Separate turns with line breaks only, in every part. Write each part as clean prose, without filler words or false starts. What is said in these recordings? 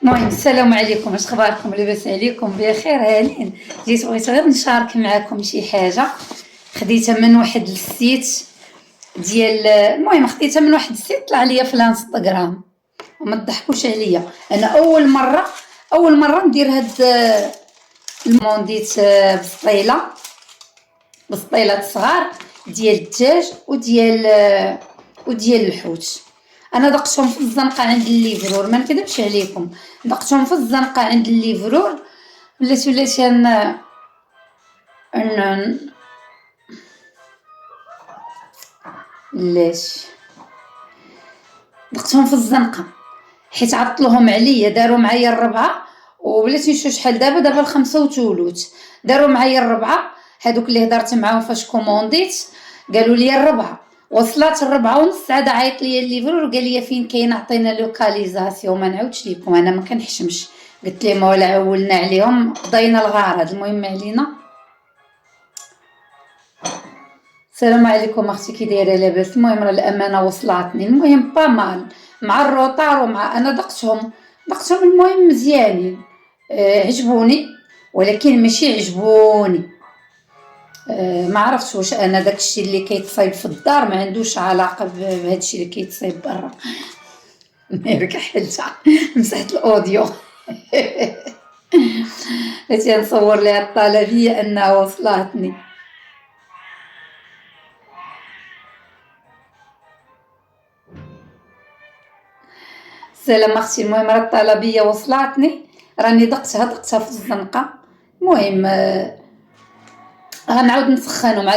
المهم السلام عليكم، اش اخباركم؟ لاباس عليكم؟ بخير؟ هانين جيت بغيت غير نشارك معكم شي حاجه خديتها من واحد السيت ديال المهم خديتها من واحد السيت طلع ليا في الانستغرام. وما تضحكوش عليا، انا اول مره ندير هاد المونديت بسطيلات صغار ديال الدجاج وديال الحوت. انا دقتهم في الزنقه عند الليفرور، ما نكذبش عليكم، دقتهم في الزنقه عند الليفرور. ولات ان لاش دقتهم في الزنقه حيت عطلوهم عليا، داروا معايا الربعه وبلاتي نشوف شحال دابا الخمسة وثلث. داروا معايا الربعه، هادوك اللي هضرت معاهم فاش كومونديت قالوا لي الربعه وصلات الربعة ونص. عاد عيط ليا الليفرور وقال لي فين كاين، عطينا لوكاليزاسيون. ما نعاودش لكم، انا ما كنحشمش، قلت لهم ولا عولنا عليهم، قضينا الغرض. المهم علينا. السلام عليكم اختي، كي دايره؟ لاباس؟ المهم راه الامانه وصلاتني، المهم با مال مع الروطار ومع انا دقتهم المهم مزيانين. عجبوني، ولكن ماشي عجبوني. ما عرفتش واش انا داكشي اللي كيتصايب في الدار ما عندوش علاقه بهادشي اللي كيتصايب برا. ميرك حلتها مسحت الاوديو. هاتي نصور لها الطلبيه انها وصلاتني. سلام اختي، المهم راه الطلبيه وصلاتني، راني دقتها في الزنقه. المهم غنعاود نسخنهم،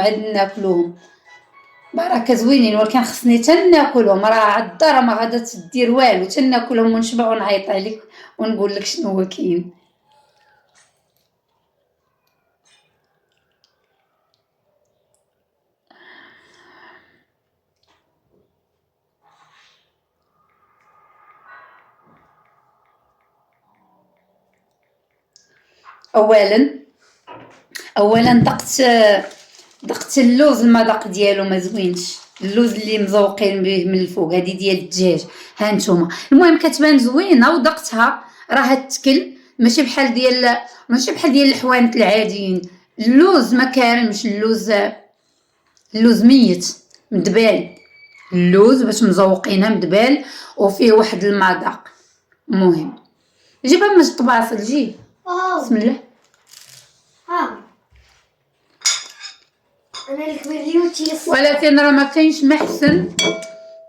عاد ناكلوهم. بركه زوينين، ولكن خصني تناكلهم، راه الدار ما غادا تدير والو، تناكلهم ونشبع ونعيط عليك ونقول لك شنو هو كاين. اولا دقت اللوز، المذاق ديالو ما زوينش. اللوز اللي مزوقين به من الفوق هذه ديال الدجاج، ها نتوما. المهم كتبان زوينه ودقتها، راها تكل، ماشي بحال ديال الحوانت العاديين. اللوز ما كارمش، اللوز ميت مدبال. اللوز باش مزوقينها مدبال وفيه واحد المذاق. المهم جيبها من الطباصل، جيب بسم الله.
انا الكبير لي وتيس،
ولكن راه ما كاينش محسن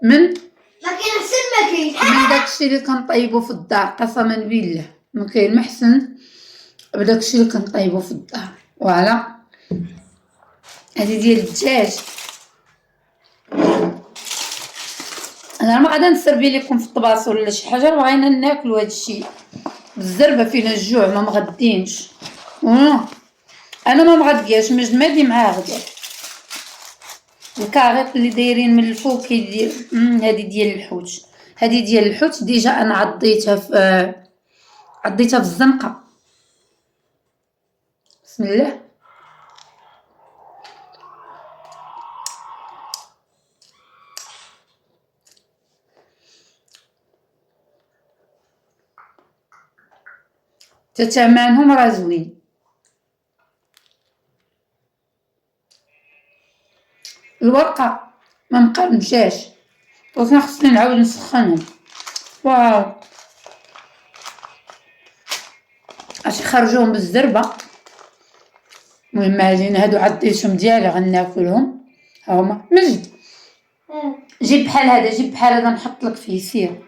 من
لكن احسن ما كاين
من داكشي اللي كنطيبو في الدار، قسما بالله ما كاين محسن بداكشي اللي كنطيبو في الدار. فوالا هذه ديال الدجاج. انا ما غادا نسربي لكم في الطباص ولا شي حاجه، بغينا ناكلوا هذا الشيء بالزربه، فينا الجوع ما مغدينش. انا ما مغدياش، مجمدي معاه غدا. الكاريط اللي دايرين من الفوق كيدير. هذه ديال الحوت ديجا انا عضيتها في الزنقه. بسم الله. تتمانهم راه زوين. الورقه ما مقرمشاش، ولكن خصني نعاود نسخنهم. واو اش خرجوهم بالزربه. المهم علينا هادو عديتهم ديالي غناكلهم. ها هما. مجد جيب بحال هذا نحط لك فيه، سير.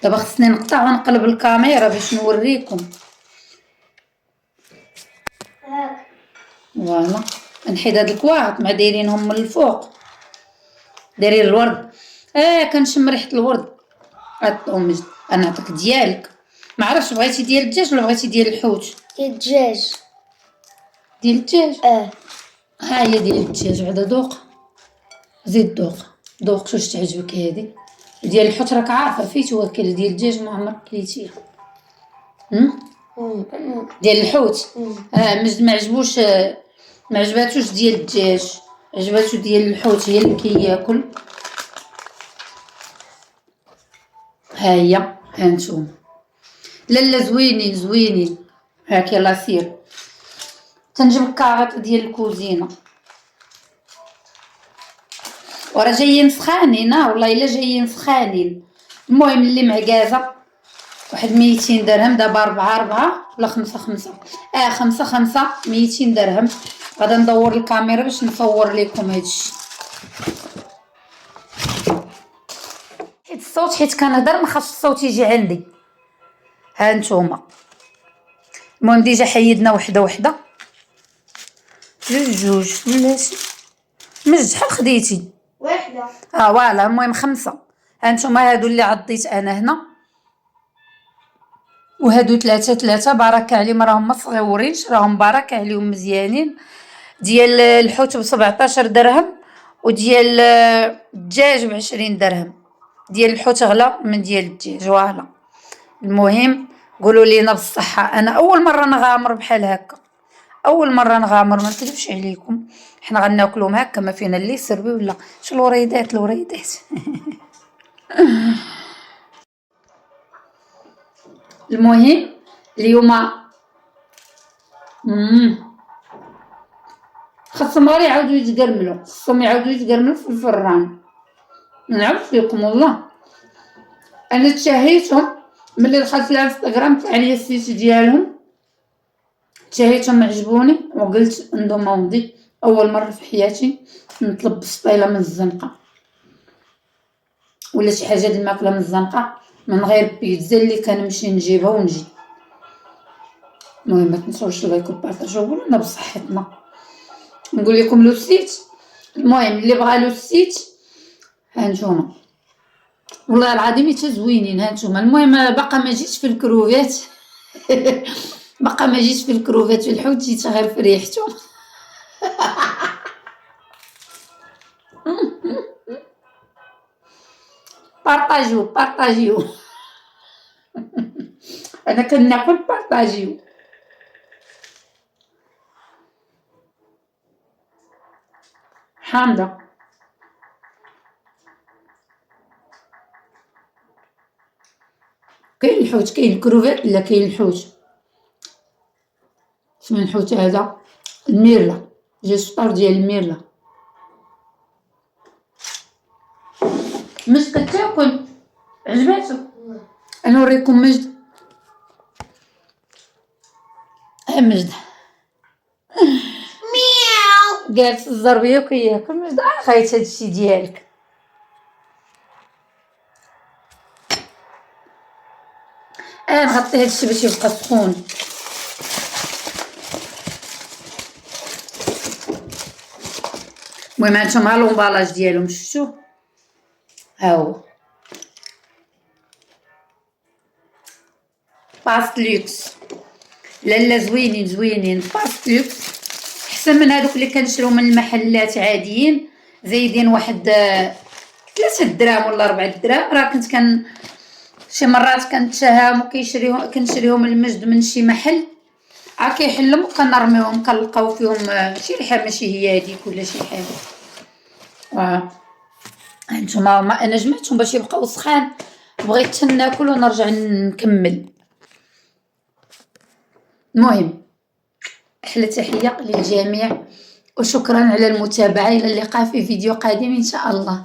دابا خصني نقطع ونقلب الكاميرا باش نوريكم. فوالا نحيد هاد الكواعط ما دايرينهم من الفوق، دايرين الورد. كنشم ريحه الورد. مجد انا نعطيك ديالك، ما عرفتش بغيتي ديال الدجاج ولا بغيتي ديال الحوت؟
ديال الدجاج.
ديال الدجاج. ها هي ديال الدجاج، بعدا دوق، زيد دوق واش تعجبك. هذه ديال الحوت راك عارفه فيه توكل، ديال الدجاج ما عمرك كليتيه. ديال الحوت. مجد ما عجباتوش ديال الدجاج، عجباتو ديال الحوت هي اللي كياكل. ها هي هانتوما لالا زوينين زوينين. هاك يلا سير تنجيب الكاغط ديال الكوزينه وراه جايين سخانين. والله الا جايين سخانين. المهم اللي معكازه واحد 200 درهم دابا 4 ولا 5 5 200 درهم. غادا ندور الكاميرا باش نصور لكم هادشي حيت الصوت حيت كنهضر ما خاصش الصوت يجي عندي. ها نتوما المهم ديجا حيدنا وحده جوج بلاتي مجد شحال خديتي؟
واحدة.
فوالا المهم 5. ها نتوما هادو اللي عضيت انا هنا وهادو 3 بارك عليهم راهم ما صغيورينش راهم بارك عليهم مزيانين. ديال الحوت ب17 درهم وديال الدجاج ب20 درهم. ديال الحوت غلا من ديال الدجاج. فوالا المهم قولوا لينا بالصحه. انا اول مره نغامر بحال هكا اول مره نغامر ما نكذبش عليكم. حنا غناكلهم هكا ما فينا اللي سربي ولا شو الوريدات المهم اليوم خاصهم غير يعاودوا يتقرملوا في الفران. ما نعرفش لكم والله انا تشهيتهم ملي دخلت الانستغرام تاع لي السيت ديالهم. تشهيتهم عجبوني وقلت نضموندي اول مره في حياتي نطلب بسطيله من الزنقه ولا شي حاجه د الماكله من الزنقه من غير بيتزا اللي كنمشي نجيبها ونجي. المهم ما تنساوش لايك وبارطاجيو ولنا بصحتنا. نقول لكم لو سيت. المهم اللي بغى لو سيت هانتوما والله العظيم حتى زوينين. هانتوما المهم باقا ما جيتش في الكروفات باقا ما جيتش في الكروفات في الحوت جيت غير في ريحتهم بارطاجيو انا كناكل بارطاجيو. حامضه كاين الحوت كاين الكروفات لا كاين الحوت شنو الحوت هذا الميرلا جيسبار ديال الميرلا. مش كتاكل عجباتك؟ انا نوريكم مجد. مجد مياو جالس الزربيه وكياكل. مجد خايت هادشي ديالك. نغطي هادشي باش يبقى سخون. المهم هانتوما لومبالاج ديالهم شفتو ها هو باست لوكس. لالا زوينين باست لوكس احسن من هذوك اللي كنشريو من المحلات عاديين زايدين واحد 3 دراهم ولا 4 دراهم. راه كنت شي مرات كنتشاهم كنشريهم المجد من شي محل كيحلهم وكنرميوهم كنلقاو فيهم شي ريحه ماشي هي هذيك ولا شي حاجه. هانتوما انا جمعتهم باش يبقاو سخان بغيت ناكل ونرجع نكمل. المهم احلى تحيه للجميع وشكرا على المتابعه. الى اللقاء في فيديو قادم ان شاء الله.